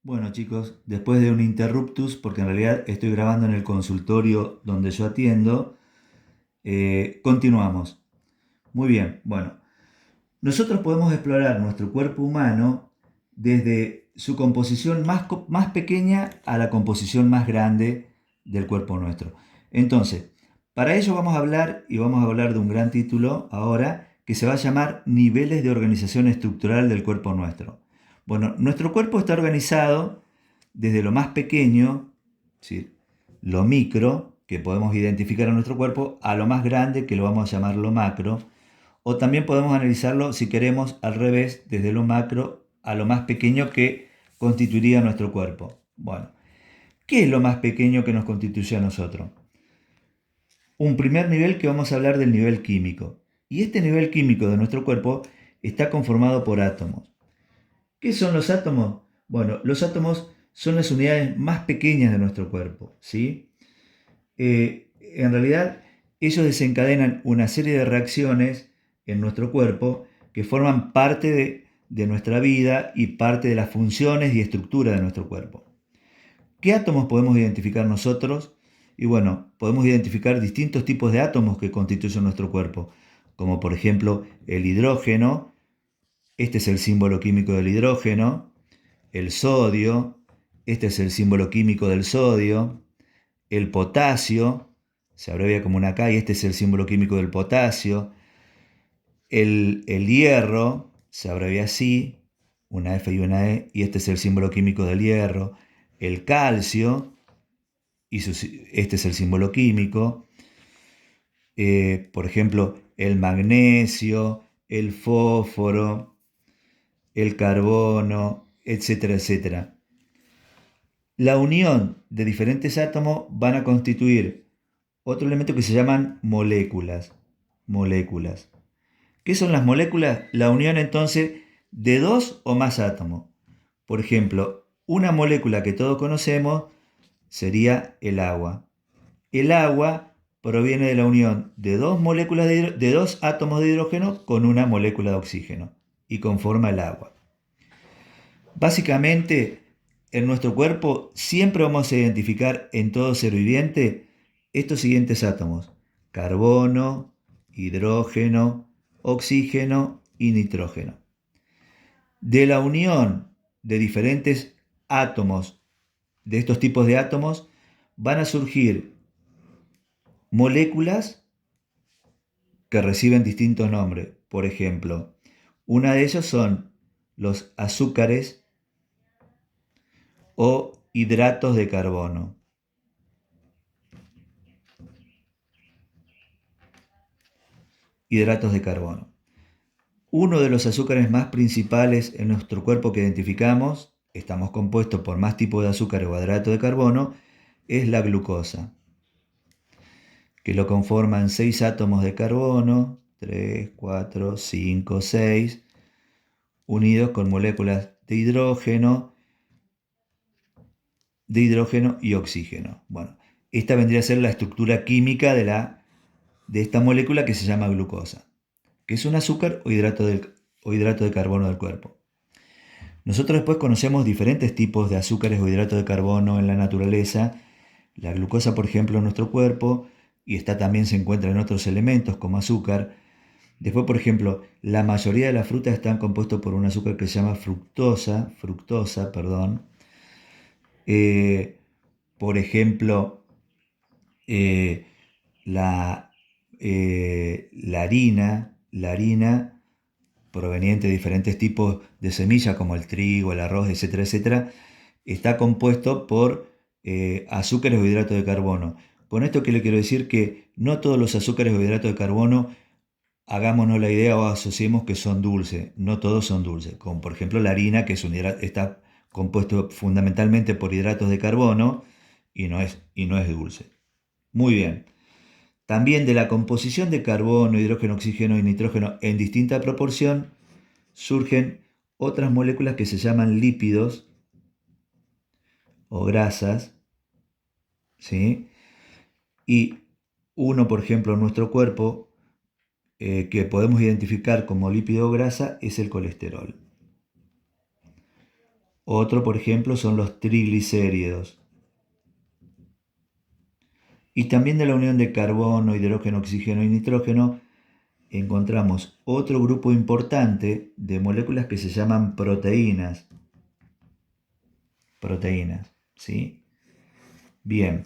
Bueno chicos, después de un interruptus, porque en realidad estoy grabando en el consultorio donde yo atiendo, continuamos. Muy bien, bueno, nosotros podemos explorar nuestro cuerpo humano desde su composición más pequeña a la composición más grande del cuerpo nuestro. Entonces, para ello vamos a hablar de un gran título ahora que se va a llamar Niveles de organización estructural del cuerpo nuestro. Bueno, nuestro cuerpo está organizado desde lo más pequeño, ¿sí?, lo micro, que podemos identificar en nuestro cuerpo, a lo más grande, que lo vamos a llamar lo macro, o también podemos analizarlo, si queremos, al revés, desde lo macro a lo más pequeño que constituiría nuestro cuerpo. Bueno, ¿qué es lo más pequeño que nos constituye a nosotros? Un primer nivel, que vamos a hablar del nivel químico. Y este nivel químico de nuestro cuerpo está conformado por átomos. ¿Qué son los átomos? Bueno, los átomos son las unidades más pequeñas de nuestro cuerpo, ¿sí? En realidad, ellos desencadenan una serie de reacciones en nuestro cuerpo que forman parte de nuestra vida y parte de las funciones y estructura de nuestro cuerpo. ¿Qué átomos podemos identificar nosotros? Y bueno, podemos identificar distintos tipos de átomos que constituyen nuestro cuerpo, como por ejemplo el hidrógeno. Este es el símbolo químico del hidrógeno. El sodio, este es el símbolo químico del sodio. El potasio, se abrevia como una K y este es el símbolo químico del potasio. El hierro, se abrevia así, una F y una E, y este es el símbolo químico del hierro. El calcio, este es el símbolo químico. Por ejemplo, el magnesio, el fósforo, el carbono, etcétera, etcétera. La unión de diferentes átomos van a constituir otro elemento que se llaman moléculas. Moléculas. ¿Qué son las moléculas? La unión entonces de dos o más átomos. Por ejemplo, una molécula que todos conocemos sería el agua. El agua proviene de la unión de dos moléculas de dos átomos de hidrógeno con una molécula de oxígeno y conforma el agua. Básicamente, en nuestro cuerpo siempre vamos a identificar en todo ser viviente estos siguientes átomos: carbono, hidrógeno, oxígeno y nitrógeno. De la unión de diferentes átomos, de estos tipos de átomos, van a surgir moléculas que reciben distintos nombres. Por ejemplo, una de ellos son los azúcares o hidratos de carbono. Hidratos de carbono. Uno de los azúcares más principales en nuestro cuerpo que identificamos, estamos compuestos por más tipos de azúcar o hidrato de carbono, es la glucosa, que lo conforman 6 átomos de carbono, 3, 4, 5, 6, unidos con moléculas de hidrógeno y oxígeno. Bueno, esta vendría a ser la estructura química de esta molécula que se llama glucosa, que es un azúcar o hidrato de carbono del cuerpo. Nosotros después conocemos diferentes tipos de azúcares o hidratos de carbono en la naturaleza. La glucosa, por ejemplo, en nuestro cuerpo, y también se encuentra en otros elementos como azúcar. Después, por ejemplo, la mayoría de las frutas están compuestas por un azúcar que se llama fructosa, perdón. Por ejemplo, eh, la, la harina proveniente de diferentes tipos de semillas como el trigo, el arroz, etcétera, etcétera, está compuesto por azúcares o hidratos de carbono. Con esto que le quiero decir que no todos los azúcares o hidratos de carbono hagámonos la idea o asociemos que son dulces. No todos son dulces, como por ejemplo la harina, que está compuesto fundamentalmente por hidratos de carbono y no es dulce. Muy bien. También de la composición de carbono, hidrógeno, oxígeno y nitrógeno en distinta proporción surgen otras moléculas que se llaman lípidos o grasas, ¿sí? Y uno, por ejemplo, en nuestro cuerpo, que podemos identificar como lípido o grasa, es el colesterol. Otro, por ejemplo, son los triglicéridos. Y también de la unión de carbono, hidrógeno, oxígeno y nitrógeno encontramos otro grupo importante de moléculas que se llaman proteínas. Proteínas, ¿sí? Bien,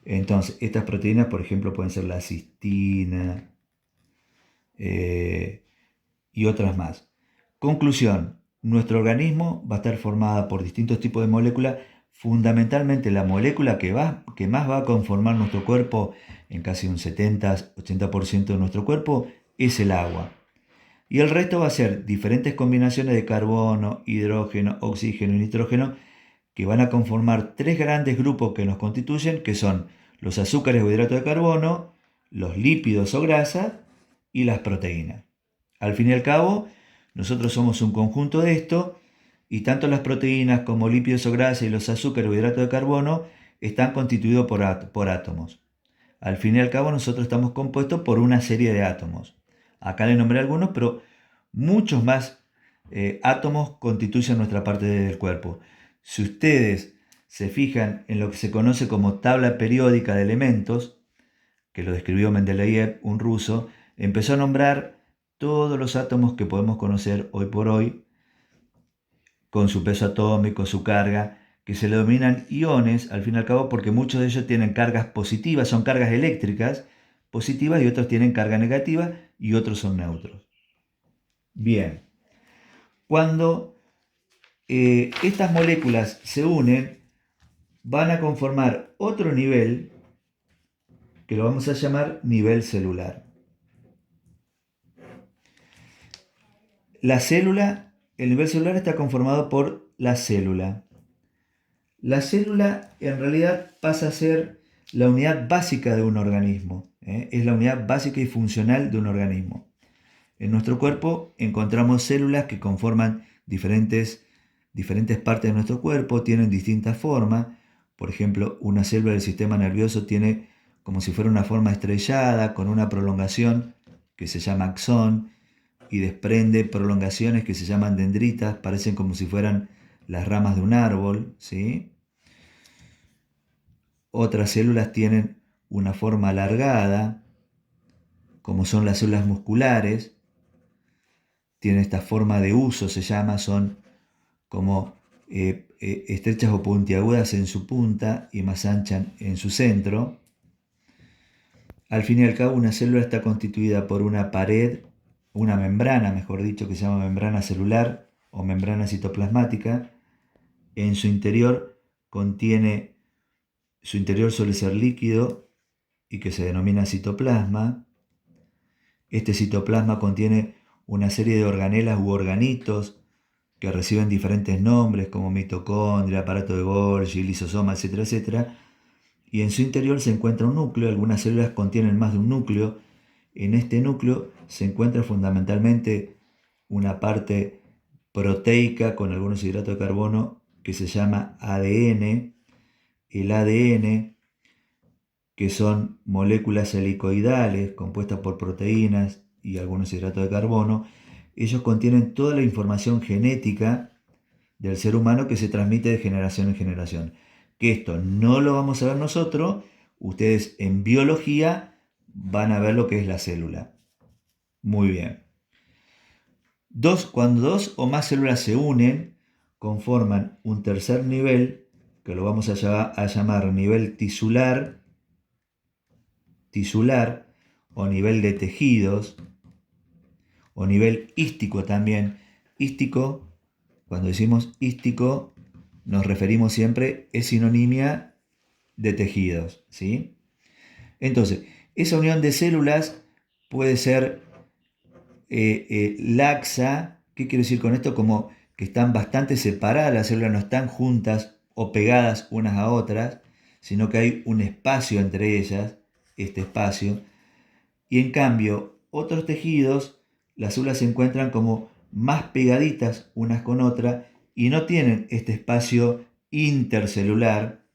entonces estas proteínas, por ejemplo, pueden ser la cistina y otras más. Conclusión, nuestro organismo va a estar formado por distintos tipos de moléculas. Fundamentalmente la molécula que más va a conformar nuestro cuerpo, en casi un 70-80% de nuestro cuerpo, es el agua. Y el resto va a ser diferentes combinaciones de carbono, hidrógeno, oxígeno y nitrógeno que van a conformar tres grandes grupos que nos constituyen, que son los azúcares o hidratos de carbono, los lípidos o grasas y las proteínas. Al fin y al cabo, nosotros somos un conjunto de esto y tanto las proteínas como lípidos o grasas y los azúcares o hidratos de carbono están constituidos por átomos. Al fin y al cabo, nosotros estamos compuestos por una serie de átomos. Acá le nombré algunos, pero muchos más átomos constituyen nuestra parte del cuerpo. Si ustedes se fijan en lo que se conoce como tabla periódica de elementos, que lo describió Mendeleev, un ruso, empezó a nombrar todos los átomos que podemos conocer hoy por hoy, con su peso atómico, su carga, que se le denominan iones, al fin y al cabo, porque muchos de ellos tienen cargas positivas, son cargas eléctricas positivas, y otros tienen carga negativa, y otros son neutros. Bien, cuando estas moléculas se unen, van a conformar otro nivel, que lo vamos a llamar nivel celular. El nivel celular está conformado por la célula. La célula en realidad pasa a ser la unidad básica de un organismo, es la unidad básica y funcional de un organismo. En nuestro cuerpo encontramos células que conforman diferentes partes de nuestro cuerpo, tienen distintas formas. Por ejemplo, una célula del sistema nervioso tiene como si fuera una forma estrellada, con una prolongación que se llama axón, y desprende prolongaciones que se llaman dendritas, parecen como si fueran las ramas de un árbol, ¿sí? Otras células tienen una forma alargada, como son las células musculares, tienen esta forma de uso, se llama, son como estrechas o puntiagudas en su punta y más anchas en su centro. Al fin y al cabo, una célula está constituida por una pared, una membrana, mejor dicho, que se llama membrana celular o membrana citoplasmática. En su interior suele ser líquido y que se denomina citoplasma. Este citoplasma contiene una serie de organelas u organitos que reciben diferentes nombres como mitocondria, aparato de Golgi, lisosoma, etcétera, etcétera. Y en su interior se encuentra un núcleo. Algunas células contienen más de un núcleo. En este núcleo se encuentra fundamentalmente una parte proteica con algunos hidratos de carbono que se llama ADN. El ADN, que son moléculas helicoidales compuestas por proteínas y algunos hidratos de carbono, ellos contienen toda la información genética del ser humano que se transmite de generación en generación. Que esto no lo vamos a ver nosotros, ustedes en biología van a ver lo que es la célula. Muy bien. Cuando dos o más células se unen, conforman un tercer nivel, que lo vamos a llamar nivel tisular o nivel de tejidos, o nivel hístico también. Hístico, cuando decimos hístico, nos referimos siempre, es sinonimia de tejidos, ¿sí? Entonces, esa unión de células puede ser laxa. ¿Qué quiero decir con esto? Como que están bastante separadas, las células no están juntas o pegadas unas a otras, sino que hay un espacio entre ellas, este espacio. Y en cambio, otros tejidos, las células se encuentran como más pegaditas unas con otras y no tienen este espacio intercelular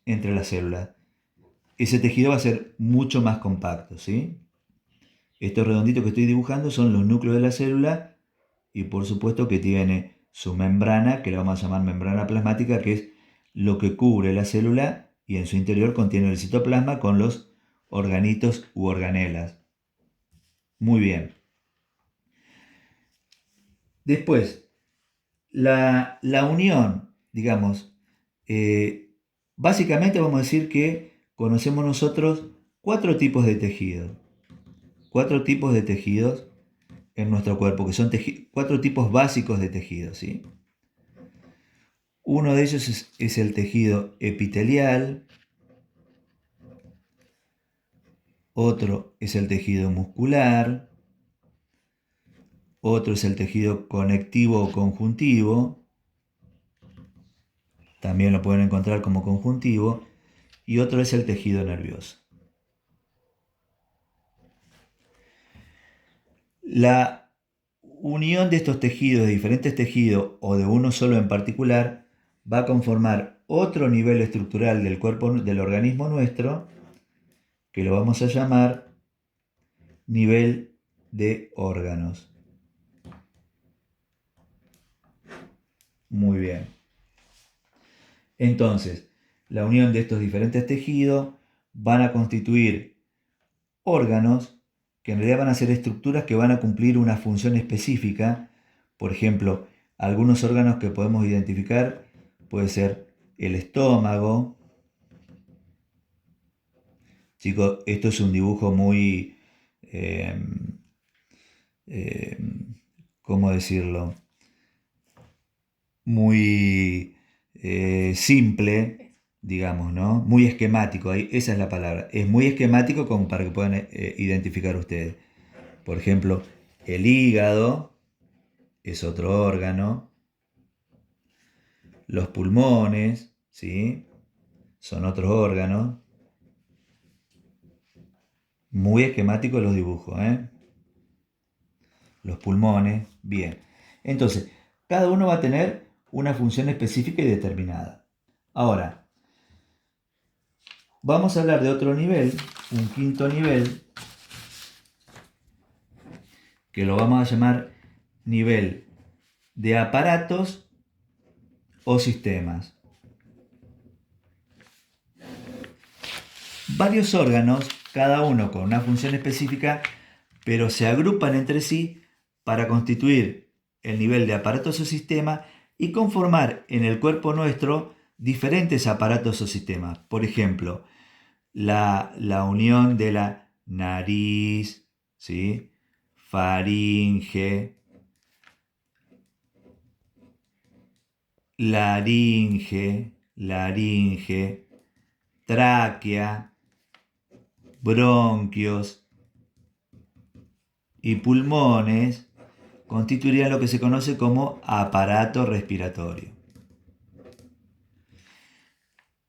entre las células. Ese tejido va a ser mucho más compacto, ¿sí? Estos redonditos que estoy dibujando son los núcleos de la célula y por supuesto que tiene su membrana, que la vamos a llamar membrana plasmática, que es lo que cubre la célula y en su interior contiene el citoplasma con los organitos u organelas. Muy bien. Después, la unión, digamos, básicamente vamos a decir que conocemos nosotros cuatro tipos de tejido. Cuatro tipos de tejidos en nuestro cuerpo, que son cuatro tipos básicos de tejido, ¿sí? Uno de ellos es el tejido epitelial, otro es el tejido muscular, otro es el tejido conectivo o conjuntivo, también lo pueden encontrar como conjuntivo, y otro es el tejido nervioso. La unión de estos tejidos, de diferentes tejidos o de uno solo en particular, va a conformar otro nivel estructural del cuerpo, del organismo nuestro, que lo vamos a llamar nivel de órganos. Muy bien. Entonces, la unión de estos diferentes tejidos van a constituir órganos que en realidad van a ser estructuras que van a cumplir una función específica. Por ejemplo, algunos órganos que podemos identificar puede ser el estómago. Chicos, esto es un dibujo muy, eh, eh, ¿cómo decirlo? Muy simple, digamos, ¿no? Muy esquemático, esa es la palabra. Es muy esquemático como para que puedan identificar ustedes. Por ejemplo, el hígado es otro órgano. Los pulmones, ¿sí? Son otros órganos. Muy esquemáticos los dibujos, ¿eh? Los pulmones, bien. Entonces, cada uno va a tener una función específica y determinada. Ahora, vamos a hablar de otro nivel, un quinto nivel, que lo vamos a llamar nivel de aparatos o sistemas. Varios órganos, cada uno con una función específica, pero se agrupan entre sí para constituir el nivel de aparatos o sistemas y conformar en el cuerpo nuestro diferentes aparatos o sistemas. Por ejemplo, la unión de la nariz, ¿sí? Faringe, laringe, tráquea, bronquios y pulmones constituirían lo que se conoce como aparato respiratorio.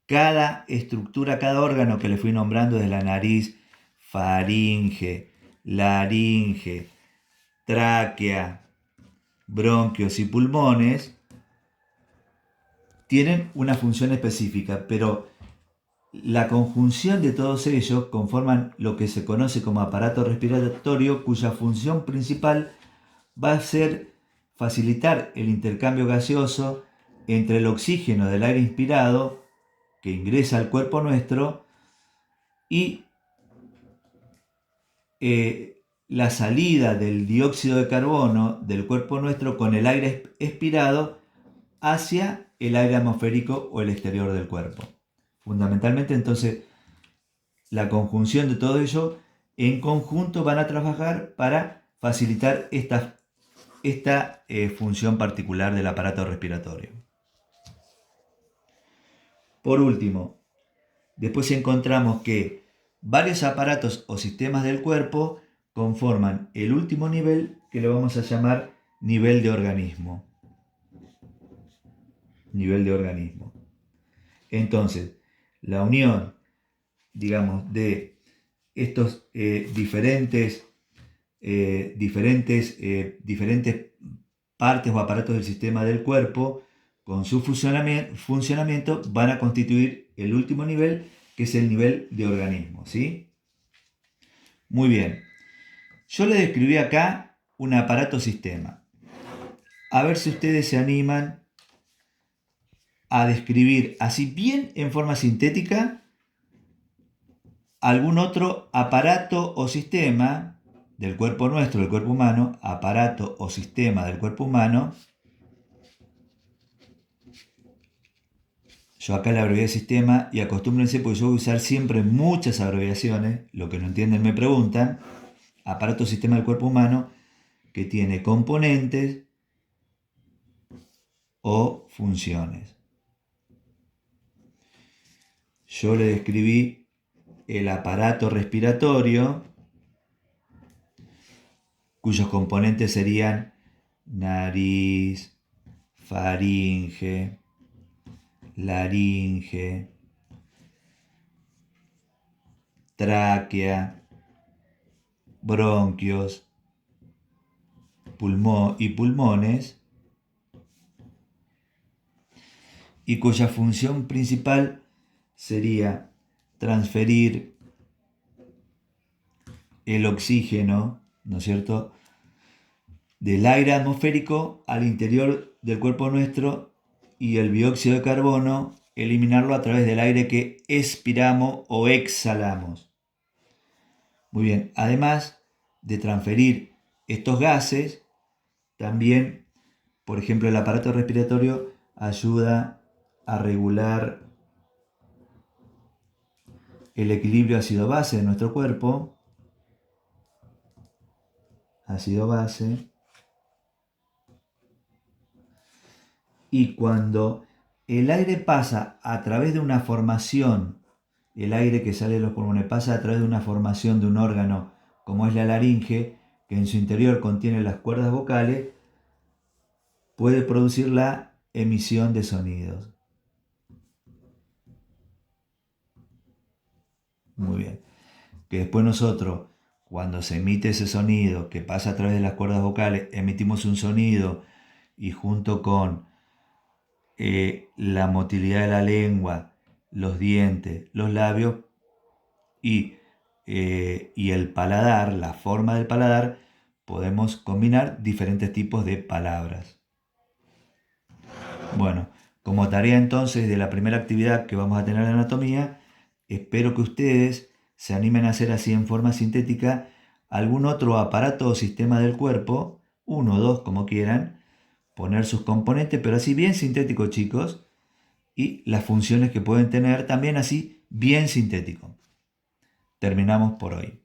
Cada estructura, cada órgano que le fui nombrando de la nariz, faringe, laringe, tráquea, bronquios y pulmones, tienen una función específica, pero la conjunción de todos ellos conforman lo que se conoce como aparato respiratorio, cuya función principal va a ser facilitar el intercambio gaseoso entre el oxígeno del aire inspirado que ingresa al cuerpo nuestro y la salida del dióxido de carbono del cuerpo nuestro con el aire expirado hacia el aire atmosférico o el exterior del cuerpo. Fundamentalmente, entonces, la conjunción de todo ello en conjunto van a trabajar para facilitar esta función particular del aparato respiratorio. Por último, después encontramos que varios aparatos o sistemas del cuerpo conforman el último nivel que lo vamos a llamar nivel de organismo. Nivel de organismo. Entonces, la unión, digamos, de estos diferentes partes o aparatos del sistema del cuerpo, con su funcionamiento, van a constituir el último nivel, que es el nivel de organismo, ¿sí? Muy bien. Yo le describí acá un aparato sistema. a ver si ustedes se animan a describir así bien en forma sintética algún otro aparato o sistema del cuerpo nuestro, del cuerpo humano, aparato o sistema del cuerpo humano. Yo acá la abrevié sistema y acostúmbrense porque yo voy a usar siempre muchas abreviaciones, lo que no entienden me preguntan. Aparato o sistema del cuerpo humano que tiene componentes o funciones. Yo le describí el aparato respiratorio, cuyos componentes serían nariz, faringe, laringe, tráquea, bronquios, pulmón y pulmones, y cuya función principal sería transferir el oxígeno, ¿no es cierto?, del aire atmosférico al interior del cuerpo nuestro, y el dióxido de carbono eliminarlo a través del aire que expiramos o exhalamos. Muy bien, además de transferir estos gases, también, por ejemplo, el aparato respiratorio ayuda a regular el equilibrio ácido-base de nuestro cuerpo. Ácido-base. Y cuando el aire pasa a través de una formación, el aire que sale de los pulmones pasa a través de una formación de un órgano como es la laringe, que en su interior contiene las cuerdas vocales, puede producir la emisión de sonidos. Muy bien. Que después nosotros, cuando se emite ese sonido que pasa a través de las cuerdas vocales, emitimos un sonido y junto con la motilidad de la lengua, los dientes, los labios y el paladar, la forma del paladar, podemos combinar diferentes tipos de palabras. Bueno, como tarea entonces de la primera actividad que vamos a tener de anatomía, espero que ustedes se animen a hacer así en forma sintética algún otro aparato o sistema del cuerpo, uno o dos como quieran, poner sus componentes, pero así bien sintético, chicos, y las funciones que pueden tener también así bien sintético. Terminamos por hoy.